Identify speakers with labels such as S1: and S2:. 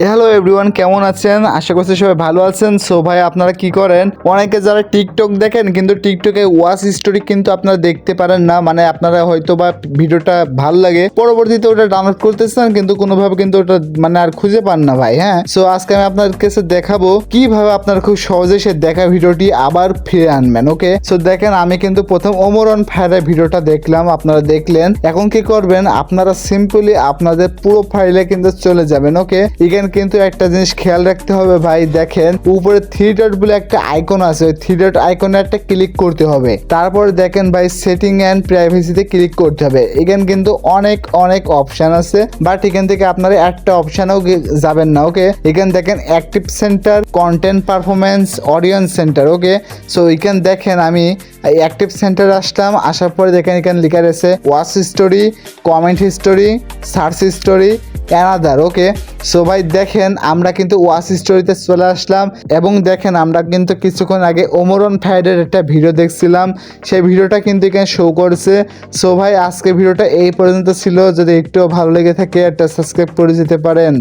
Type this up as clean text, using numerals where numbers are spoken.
S1: Hello everyone, কেমন আছেন? আশা করছি সবাই ভালো আছেন। সো ভাই, আপনারা কি করেন? অনেকে যারা টিকটক দেখেন কিন্তু টিকটকে ওয়াচ স্টোরি কিন্তু আপনারা দেখতে পারেন না। মানে আপনারা হয়তো বা ভিডিওটা ভালো লাগে, পরবর্তীতে ওটা ডাউনলোড করতেছেন কিন্তু কোনোভাবে কিন্তু ওটা মানে আর খুঁজে পান না ভাই। হ্যাঁ, সো আজকে আমি আপনাদের কাছে দেখাবো কিভাবে আপনারা খুব সহজে সে দেখা ভিডিওটি আবার ফিরে আনবেন। ওকে, সো দেখেন আমি কিন্তু প্রথম ওমর অন ফায়ারের ভিডিওটা দেখলাম, আপনারা দেখলেন। এখন কি করবেন? আপনারা সিম্পলি আপনাদের পুরো ফাইলে কিন্তু চলে যাবেন। ওকে, এখানে কিন্তু একটা জিনিস খেয়াল রাখতে হবে ভাই। দেখেন উপরে থ্রি ডট বলে একটা আইকন আছে, ওই থ্রি ডট আইকনে একটা ক্লিক করতে হবে। তারপরে দেখেন ভাই সেটিং অ্যান্ড প্রাইভেসিতে ক্লিক করতে হবে। এখানে কিন্তু অনেক অনেক অপশন আছে, বাট এখান থেকে আপনারা একটা অপশনেও যাবেন না। ওকে, এখানে দেখেন active centre, content performance, audience centre. Okay, so এখানে দেখেন আমি অ্যাক্টিভ সেন্টার আসলাম, আসার পরে দেখেন এখানে লেখা রয়েছে watch history, comment history, search history, another. Okay, so ভাই দেখেন আমরা কিন্তু ওয়াচ স্টোরিতে চলে আসলাম এবং দেখেন আমরা কিন্তু কিছুক্ষণ আগে ওমর অন ফায়ারের একটা ভিডিও দেখছিলাম, সেই ভিডিওটা কিন্তু এখানে শো করছে। সো ভাই আজকে ভিডিওটা এই পর্যন্ত ছিল। যদি একটু ভালো লেগে থাকে একটা সাবস্ক্রাইব করে যেতে পারেন।